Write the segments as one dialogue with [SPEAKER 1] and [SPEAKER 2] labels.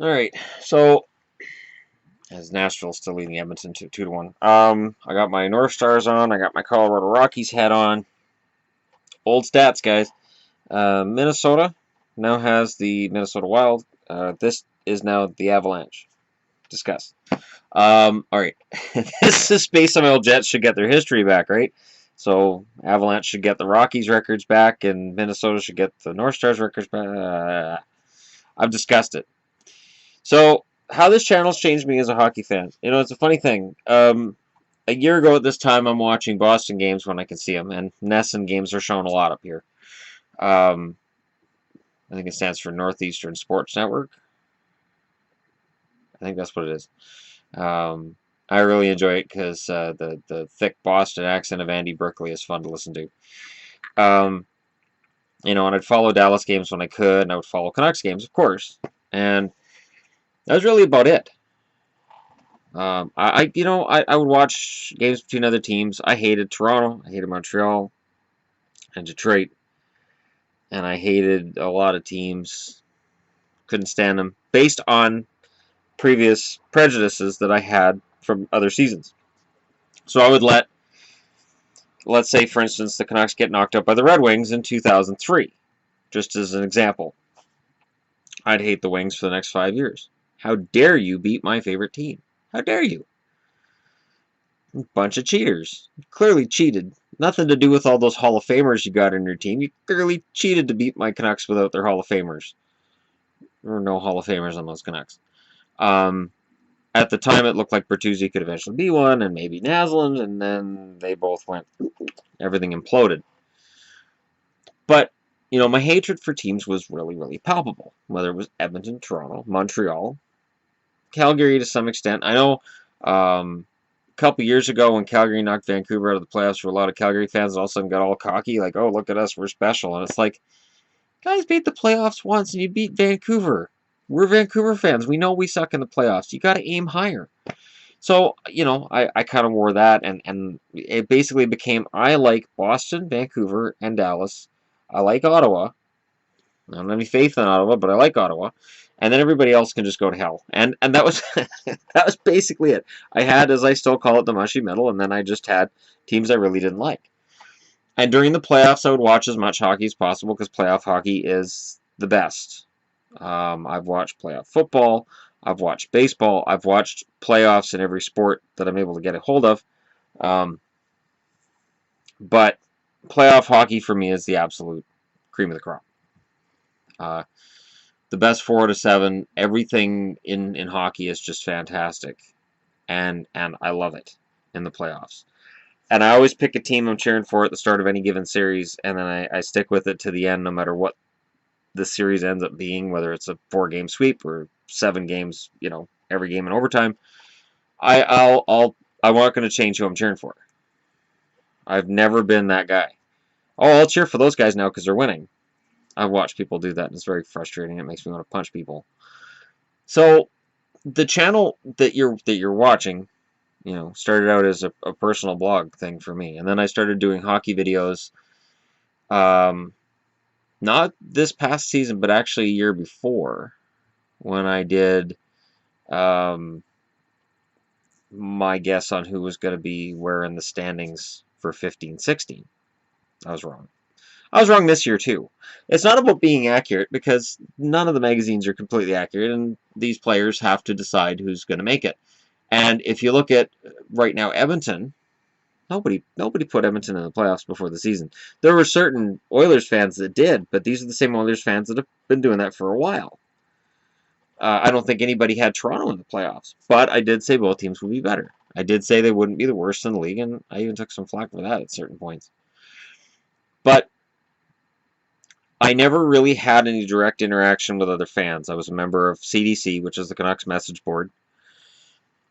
[SPEAKER 1] All right, so as Nashville still leading Edmonton 2-1. I got my North Stars on. I got my Colorado Rockies hat on. Old stats, guys. Minnesota now has the Minnesota Wild. This is now the Avalanche. Discuss. All right. This is based on how Jets should get their history back, right? So Avalanche should get the Rockies records back, and Minnesota should get the North Stars records back. I've discussed it. So how this channel's changed me as a hockey fan. It's a funny thing. A year ago at this time, I'm watching Boston games when I can see them, and Nesson games are shown a lot up here. Um, I think it stands for Northeastern Sports Network. I think that's what it is. Um, I really enjoy it because the thick Boston accent of Andy Berkeley is fun to listen to. Um, and I'd follow Dallas games when I could, and I would follow Canucks games, of course. And that was really about it. I would watch games between other teams. I hated Toronto, I hated Montreal, and Detroit, and I hated a lot of teams. Couldn't stand them based on previous prejudices that I had from other seasons. So I would let's say, for instance, the Canucks get knocked out by the Red Wings in 2003, just as an example. I'd hate the Wings for the next 5 years. How dare you beat my favorite team? How dare you? Bunch of cheaters. You clearly cheated. Nothing to do with all those Hall of Famers you got in your team. You clearly cheated to beat my Canucks without their Hall of Famers. There were no Hall of Famers on those Canucks. Um, at the time, it looked like Bertuzzi could eventually be one, and maybe Naslund, and then they both went. Everything imploded. But, my hatred for teams was really, really palpable. Whether it was Edmonton, Toronto, Montreal, Calgary to some extent. I know a couple years ago when Calgary knocked Vancouver out of the playoffs, for a lot of Calgary fans all of a sudden got all cocky, like, oh, look at us, we're special. And it's like, guys beat the playoffs once and you beat Vancouver. We're Vancouver fans. We know we suck in the playoffs. You got to aim higher. So, I kind of wore that, and it basically became I like Boston, Vancouver, and Dallas. I like Ottawa. I don't have any faith in Ottawa, but I like Ottawa. And then everybody else can just go to hell. And that was that was basically it. I had, as I still call it, the mushy middle, and then I just had teams I really didn't like. And during the playoffs, I would watch as much hockey as possible because playoff hockey is the best. I've watched playoff football. I've watched baseball. I've watched playoffs in every sport that I'm able to get a hold of. Um, but playoff hockey for me is the absolute cream of the crop. Uh, the best 4 to 7, everything in hockey is just fantastic, and I love it in the playoffs. And I always pick a team I'm cheering for at the start of any given series, and then I stick with it to the end, no matter what the series ends up being, whether it's a 4-game sweep or 7 games, every game in overtime. I'm not going to change who I'm cheering for. I've never been that guy. Oh, I'll cheer for those guys now because they're winning. I've watched people do that, and it's very frustrating. It makes me want to punch people. So the channel that you're watching, started out as a personal blog thing for me, and then I started doing hockey videos. Not this past season, but actually a year before, when I did my guess on who was going to be where in the standings for 15-16. I was wrong. I was wrong this year, too. It's not about being accurate, because none of the magazines are completely accurate, and these players have to decide who's going to make it. And if you look at, right now, Edmonton, nobody put Edmonton in the playoffs before the season. There were certain Oilers fans that did, but these are the same Oilers fans that have been doing that for a while. I don't think anybody had Toronto in the playoffs, but I did say both teams would be better. I did say they wouldn't be the worst in the league, and I even took some flack for that at certain points. But I never really had any direct interaction with other fans. I was a member of CDC, which is the Canucks message board.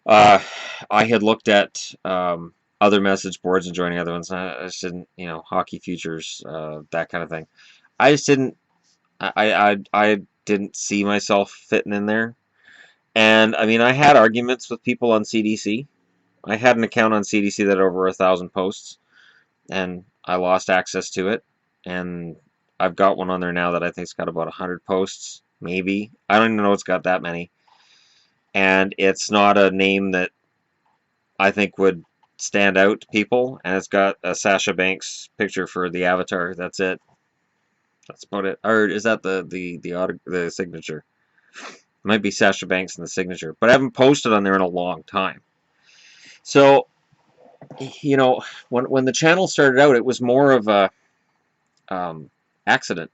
[SPEAKER 1] I had looked at other message boards and joining other ones. I just didn't, hockey futures, that kind of thing. I just didn't. I didn't see myself fitting in there. And I mean, I had arguments with people on CDC. I had an account on CDC that had over 1,000 posts, and I lost access to it. And I've got one on there now that I think's got about 100 posts, maybe. I don't even know it's got that many. And it's not a name that I think would stand out to people. And it's got a Sasha Banks picture for the avatar. That's it. That's about it. Or is that the signature? It might be Sasha Banks in the signature. But I haven't posted on there in a long time. So, you know, when the channel started out, it was more of a accident.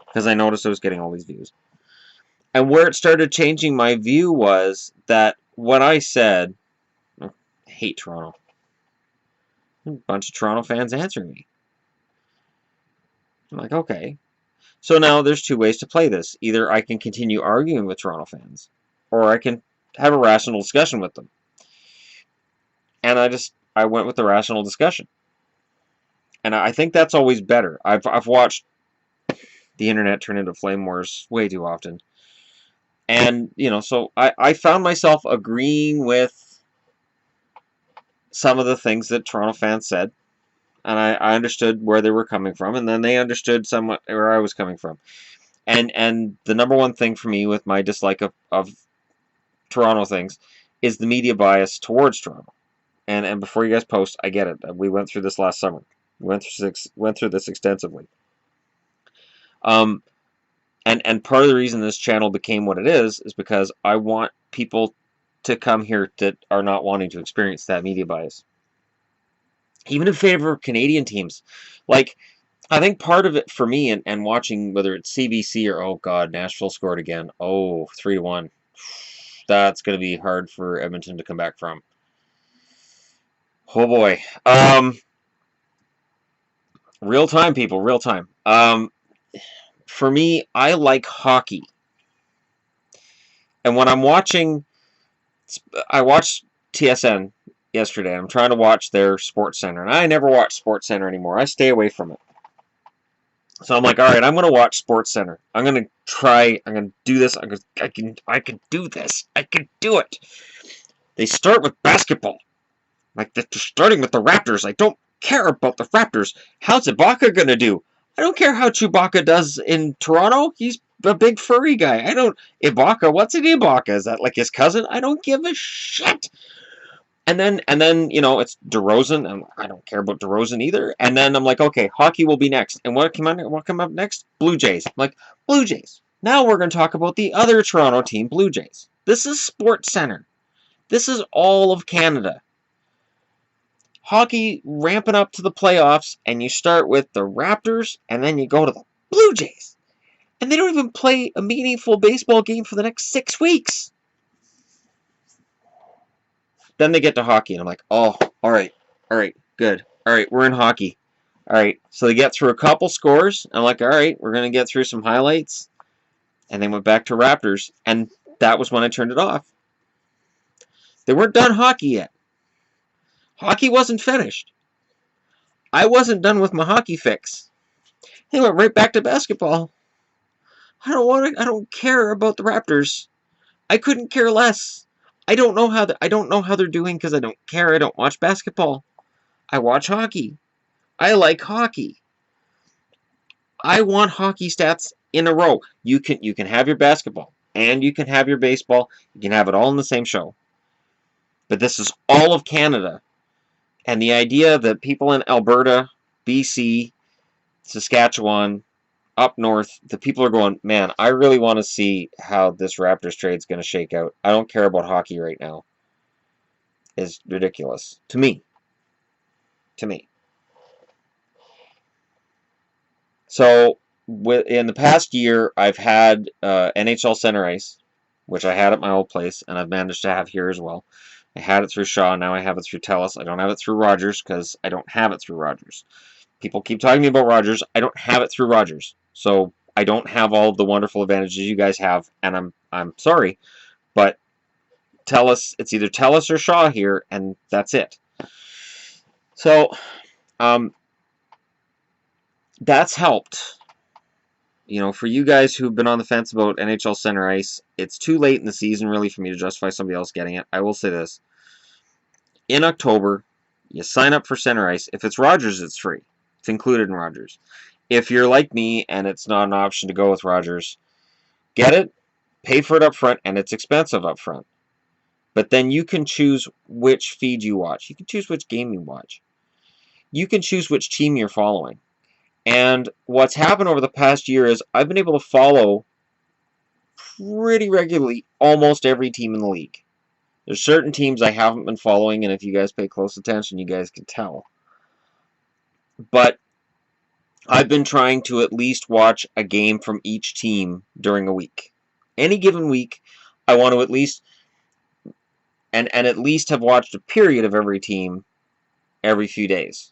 [SPEAKER 1] Because I noticed I was getting all these views. And where it started changing my view was that when I said, I hate Toronto. A bunch of Toronto fans answering me. I'm like, okay. So now there's two ways to play this. Either I can continue arguing with Toronto fans, or I can have a rational discussion with them. And I went with the rational discussion. And I think that's always better. I've watched the internet turn into flame wars way too often. And, you know, so I found myself agreeing with some of the things that Toronto fans said. And I understood where they were coming from, and then they understood somewhat where I was coming from. And the number one thing for me with my dislike of Toronto things is the media bias towards Toronto. And before you guys post, I get it. We went through this last summer. We went through this extensively. And part of the reason this channel became what it is because I want people to come here that are not wanting to experience that media bias. Even in favor of Canadian teams. Like, I think part of it for me and watching whether it's CBC or, oh god, Nashville scored again. Oh, 3-1. That's going to be hard for Edmonton to come back from. Oh boy. Real time, people, real time. For me, I like hockey. And when I'm watching, I watched TSN yesterday. I'm trying to watch their Sports Center, and I never watch Sports Center anymore. I stay away from it. So I'm like, all right, I'm going to watch Sports Center. I'm going to do this. I can do this. I can do it. They start with basketball. Like, they're starting with the Raptors. I don't care about the Raptors. How's Ibaka going to do? I don't care how Chewbacca does in Toronto. He's a big furry guy. Ibaka, what's an Ibaka? Is that like his cousin? I don't give a shit. And then you know, it's DeRozan, and I don't care about DeRozan either. And then I'm like, okay, hockey will be next. And what come up next? Blue Jays. I'm like, Blue Jays. Now we're going to talk about the other Toronto team, Blue Jays. This is Sports Center. This is all of Canada. Hockey ramping up to the playoffs, and you start with the Raptors, and then you go to the Blue Jays. And they don't even play a meaningful baseball game for the next 6 weeks. Then they get to hockey, and I'm like, oh, all right, good. All right, we're in hockey. All right, so they get through a couple scores. I'm like, all right, we're going to get through some highlights. And they went back to Raptors, and that was when I turned it off. They weren't done hockey yet. Hockey wasn't finished. I wasn't done with my hockey fix. They went right back to basketball. I don't care about the Raptors. I couldn't care less. I don't know how they're doing because I don't care. I don't watch basketball. I watch hockey. I like hockey. I want hockey stats in a row. You can have your basketball and you can have your baseball. You can have it all in the same show. But this is all of Canada. And the idea that people in Alberta, BC, Saskatchewan, up north, the people are going, man, I really want to see how this Raptors trade is going to shake out. I don't care about hockey right now. Is ridiculous. To me. So, in the past year, I've had NHL Center Ice, which I had at my old place, and I've managed to have here as well. I had it through Shaw, now I have it through TELUS. I don't have it through Rogers, because I don't have it through Rogers. People keep talking to me about Rogers. I don't have it through Rogers. So, I don't have all of the wonderful advantages you guys have, and I'm sorry, but TELUS, it's either TELUS or Shaw here, and that's it. So, that's helped. You know, for you guys who've been on the fence about NHL Center Ice, it's too late in the season, really, for me to justify somebody else getting it. I will say this. In October, you sign up for Center Ice. If it's Rogers, it's free. It's included in Rogers. If you're like me and it's not an option to go with Rogers, Get it, pay for it up front, and it's expensive up front. But then you can choose which feed you watch. You can choose which game you watch. You can choose which team you're following. And what's happened over the past year is I've been able to follow pretty regularly almost every team in the league. There's certain teams I haven't been following, and if you guys pay close attention, you guys can tell. But I've been trying to at least watch a game from each team during a week. Any given week, I want to at least and at least have watched a period of every team every few days.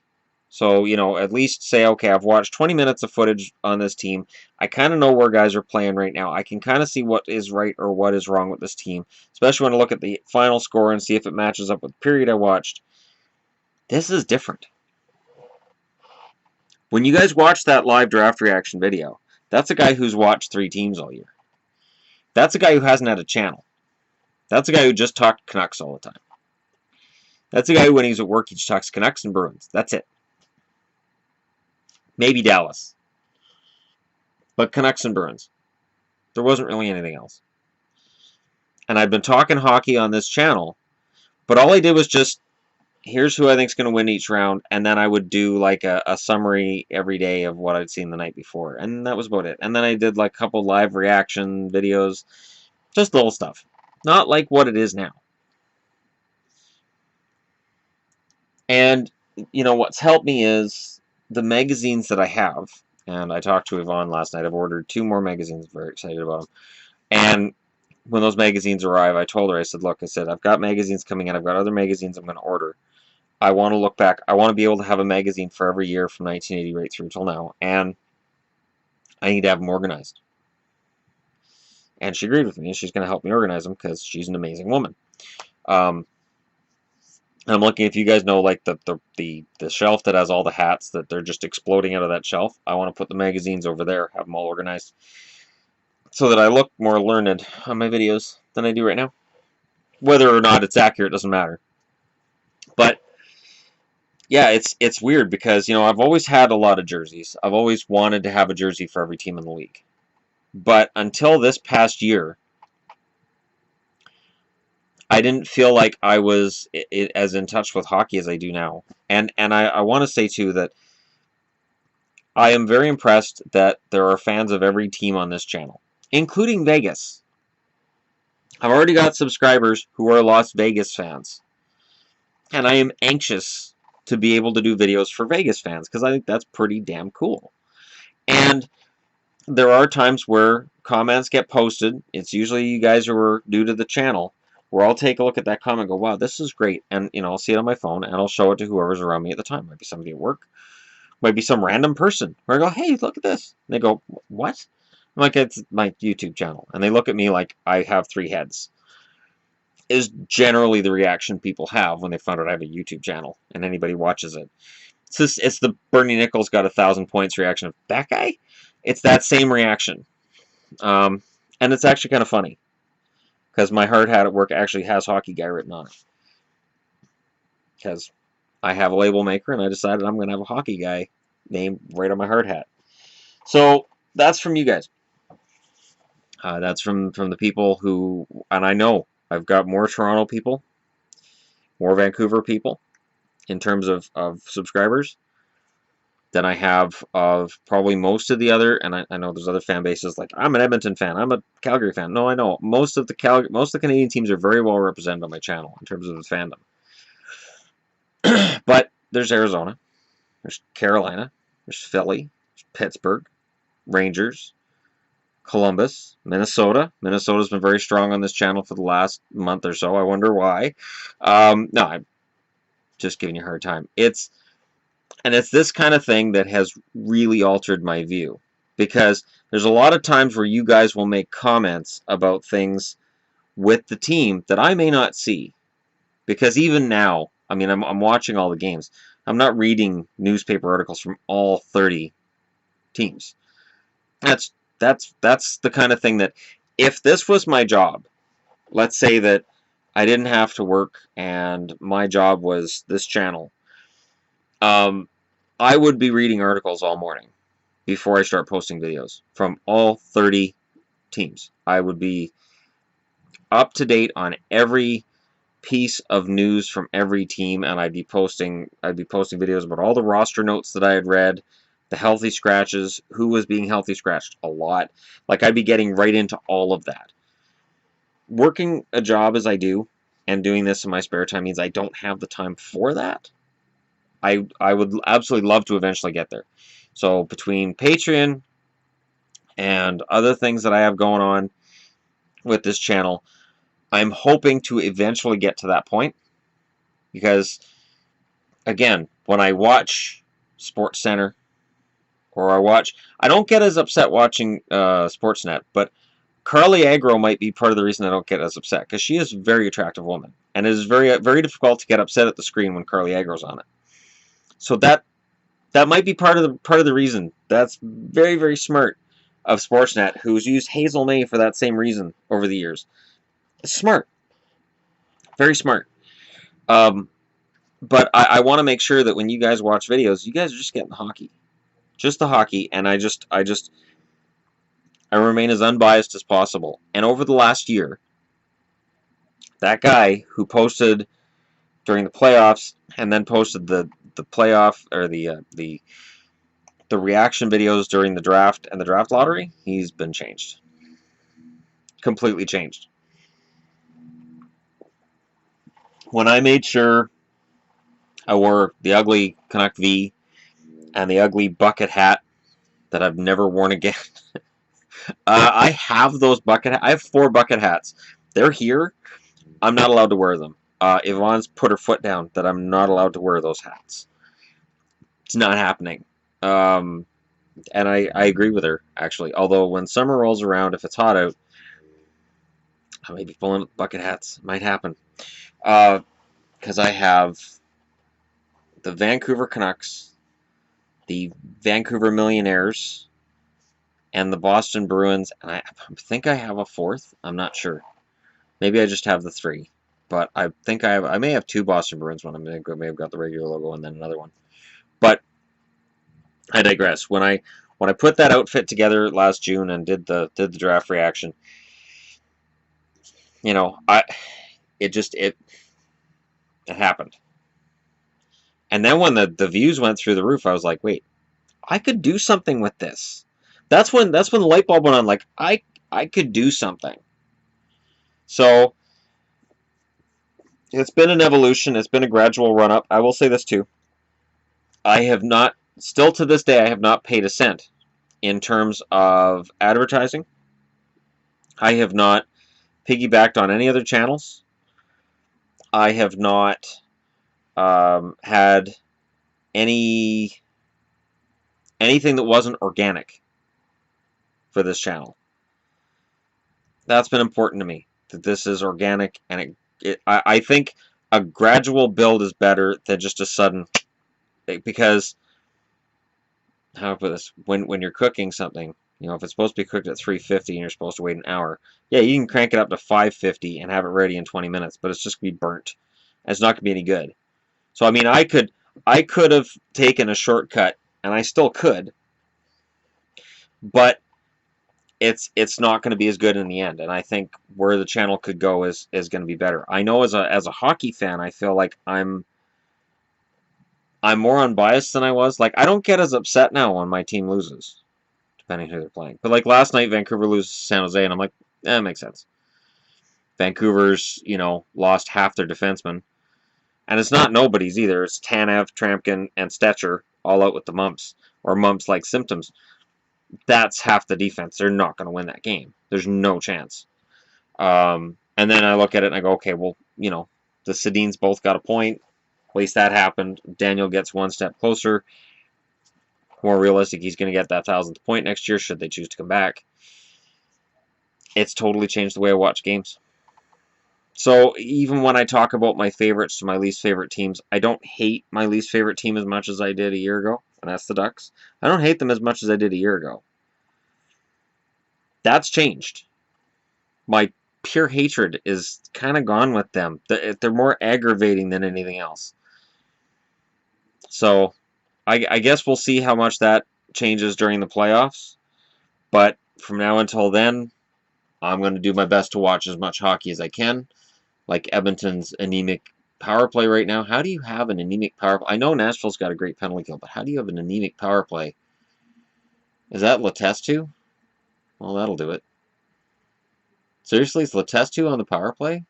[SPEAKER 1] So, at least say, okay, I've watched 20 minutes of footage on this team. I kind of know where guys are playing right now. I can kind of see what is right or what is wrong with this team, especially when I look at the final score and see if it matches up with the period I watched. This is different. When you guys watch that live draft reaction video, that's a guy who's watched 3 teams all year. That's a guy who hasn't had a channel. That's a guy who just talked Canucks all the time. That's a guy who, when he's at work, he just talks Canucks and Bruins. That's it. Maybe Dallas. But Canucks and Bruins. There wasn't really anything else. And I've been talking hockey on this channel, but all I did was just, here's who I think is going to win each round, and then I would do like a summary every day of what I'd seen the night before, and that was about it. And then I did like a couple live reaction videos, just little stuff. Not like what it is now. And, what's helped me is the magazines that I have. And I talked to Yvonne last night. I've ordered 2 more magazines. Very excited about them. And when those magazines arrive, I told her, I said, look, I've got magazines coming in. I've got other magazines I'm going to order. I want to look back. I want to be able to have a magazine for every year from 1980 right through till now. And I need to have them organized. And she agreed with me. She's going to help me organize them because she's an amazing woman. I'm looking, if you guys know, like the shelf that has all the hats that they're just exploding out of that shelf. I want to put the magazines over there, have them all organized, so that I look more learned on my videos than I do right now. Whether or not it's accurate doesn't matter. But yeah, it's weird because I've always had a lot of jerseys. I've always wanted to have a jersey for every team in the league. But until this past year, I didn't feel like I was as in touch with hockey as I do now. And I want to say, too, that I am very impressed that there are fans of every team on this channel, including Vegas. I've already got subscribers who are Las Vegas fans. And I am anxious to be able to do videos for Vegas fans because I think that's pretty damn cool. And there are times where comments get posted. It's usually you guys who are new to the channel, where I'll take a look at that comment and go, wow, this is great. And, I'll see it on my phone, and I'll show it to whoever's around me at the time. Might be somebody at work. Might be some random person. Where I go, hey, look at this. And they go, what? I'm like, it's my YouTube channel. And they look at me like I have 3 heads. Is generally the reaction people have when they find out I have a YouTube channel, and anybody watches it. It's the Bernie Nichols got 1,000 points reaction of, that guy? It's that same reaction. And it's actually kind of funny. Because my hard hat at work actually has Hockey Guy written on it. Because I have a label maker, and I decided I'm going to have a Hockey Guy name right on my hard hat. So that's from you guys. That's from the people who, and I know I've got more Toronto people, more Vancouver people, in terms of subscribers, than I have of probably most of the other, and I know there's other fan bases, like I'm an Edmonton fan, I'm a Calgary fan. No, I know. Most of the Canadian teams are very well represented on my channel in terms of the fandom. But there's Arizona, there's Carolina, there's Philly, there's Pittsburgh, Rangers, Columbus, Minnesota. Minnesota's been very strong on this channel for the last month or so. I wonder why. No, I'm just giving you a hard time. It's this kind of thing that has really altered my view, because there's a lot of times where you guys will make comments about things with the team that I may not see, because even now, I mean, I'm watching all the games. I'm not reading newspaper articles from all 30 teams. That's the kind of thing that, if this was my job, let's say that I didn't have to work and my job was this channel, I would be reading articles all morning before I start posting videos from all 30 teams. I would be up to date on every piece of news from every team, and I'd be posting videos about all the roster notes that I had read, the healthy scratches, who was being healthy scratched a lot. Like, I'd be getting right into all of that. Working a job as I do and doing this in my spare time means I don't have the time for that. I would absolutely love to eventually get there. So between Patreon and other things that I have going on with this channel, I'm hoping to eventually get to that point. Because, again, when I watch SportsCenter, or I don't get as upset watching Sportsnet, but Carly Agro might be part of the reason I don't get as upset, because she is a very attractive woman, and it is very, very difficult to get upset at the screen when Carly Agro's on it. So that might be part of the reason. That's very, very smart of Sportsnet, who's used Hazel May for that same reason over the years. It's smart, very smart. But I want to make sure that when you guys watch videos, you guys are just getting the hockey, just the hockey, and I remain as unbiased as possible. And over the last year, that guy who posted during the playoffs and then posted the playoff, or the reaction videos during the draft and the draft lottery, he's been changed. Completely changed. When I made sure I wore the ugly Canuck V and the ugly bucket hat that I've never worn again, I have those bucket hats. I have 4 bucket hats. They're here. I'm not allowed to wear them. Yvonne's put her foot down that I'm not allowed to wear those hats. It's not happening. And I agree with her, actually. Although when summer rolls around, if it's hot out, I may be pulling bucket hats. Might happen. Because I have the Vancouver Canucks, the Vancouver Millionaires, and the Boston Bruins, and I think I have a 4th. I'm not sure. Maybe I just have the 3. But I think I may have 2 Boston Bruins. One I may have got the regular logo and then another one. But I digress. When I put that outfit together last June and did the draft reaction, you know, it happened. And then when the views went through the roof, I was like, wait, I could do something with this. That's when the light bulb went on. Like, I could do something. So it's been an evolution. It's been a gradual run up. I will say this too. I have not, still to this day, I have not paid a cent in terms of advertising. I have not piggybacked on any other channels. I have not had anything that wasn't organic for this channel. That's been important to me, that this is organic, and I think a gradual build is better than just a sudden, because, how do I put this, when you're cooking something, you know, if it's supposed to be cooked at 350 and you're supposed to wait an hour, yeah, you can crank it up to 550 and have it ready in 20 minutes, but it's just going to be burnt. And it's not going to be any good. So, I mean, I could have taken a shortcut, and I still could, but it's not going to be as good in the end. And I think where the channel could go is going to be better. I know as a hockey fan, I feel like I'm more unbiased than I was. Like, I don't get as upset now when my team loses, depending who they're playing. But like last night, Vancouver loses to San Jose, and I'm like, that makes sense. Vancouver's, you know, lost half their defensemen. And it's not nobody's either. It's Tanev, Trampkin, and Stetcher all out with the mumps, or mumps-like symptoms. That's half the defense. They're not going to win that game. There's no chance. And then I look at it and I go, okay, well, you know, the Sedins both got a point. At least that happened. Daniel gets one step closer. More realistic, he's going to get that 1,000th point next year, should they choose to come back. It's totally changed the way I watch games. So even when I talk about my favorites to my least favorite teams, I don't hate my least favorite team as much as I did a year ago, and that's the Ducks. I don't hate them as much as I did a year ago. That's changed. My pure hatred is kind of gone with them. They're more aggravating than anything else. So I guess we'll see how much that changes during the playoffs. But from now until then, I'm going to do my best to watch as much hockey as I can. Like Edmonton's anemic power play right now. How do you have an anemic power play? I know Nashville's got a great penalty kill, but how do you have an anemic power play? Is that Letestu? Well, that'll do it. Seriously, is Letestu on the power play?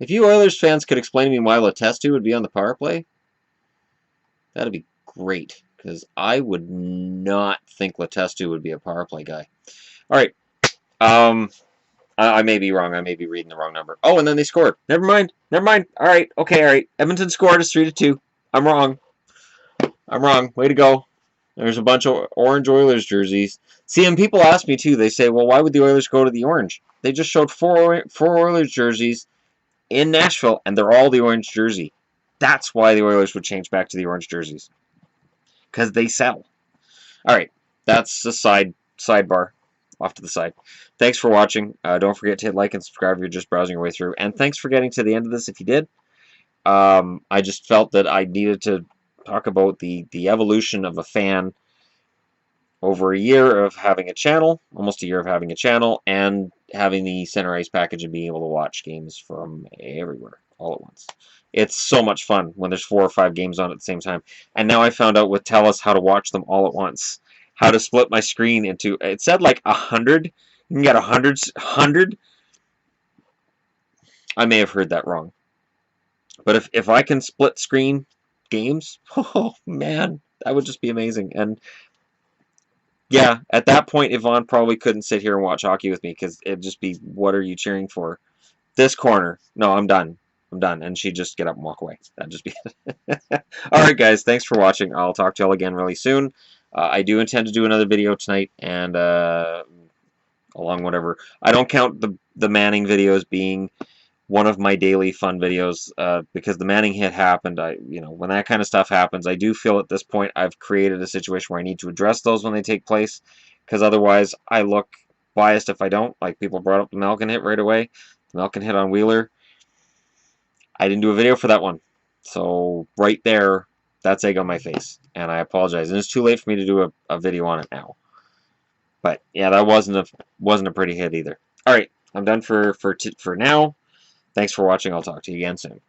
[SPEAKER 1] If you Oilers fans could explain to me why Letestu would be on the power play, that'd be great. Because I would not think Letestu would be a power play guy. All right. I may be wrong. I may be reading the wrong number. Oh, and then they scored. Never mind. Never mind. All right. Okay. All right. Edmonton scored. It's 3-2. I'm wrong. I'm wrong. Way to go. There's a bunch of orange Oilers jerseys. See, and people ask me too. They say, well, why would the Oilers go to the orange? They just showed four Oilers jerseys in Nashville, and they're all the orange jersey. That's why the Oilers would change back to the orange jerseys. Because they sell. All right. That's a sidebar. Off to the side. Thanks for watching. Don't forget to hit like and subscribe if you're just browsing your way through. And thanks for getting to the end of this if you did. I just felt that I needed to talk about the evolution of a fan over a year of having a channel, almost a year of having a channel, and having the center ice package and being able to watch games from everywhere all at once. It's so much fun when there's 4 or 5 games on at the same time. And now I found out with TELUS how to watch them all at once. How to split my screen into, it said like 100. You can get 100. I may have heard that wrong. But if I can split screen games, oh man, that would just be amazing. And yeah, at that point, Yvonne probably couldn't sit here and watch hockey with me because it'd just be, what are you cheering for? This corner. No, I'm done. I'm done. And she'd just get up and walk away. That'd just be it. Alright, guys. Thanks for watching. I'll talk to y'all again really soon. I do intend to do another video tonight, and along whatever. I don't count the Manning videos being one of my daily fun videos because the Manning hit happened. When that kind of stuff happens, I do feel at this point I've created a situation where I need to address those when they take place, because otherwise I look biased if I don't. Like people brought up the Malkin hit right away. The Malkin hit on Wheeler. I didn't do a video for that one. So right there, that's egg on my face. And I apologize. And it's too late for me to do a video on it now. But yeah, that wasn't a pretty hit either. Alright, I'm done for now. Thanks for watching. I'll talk to you again soon.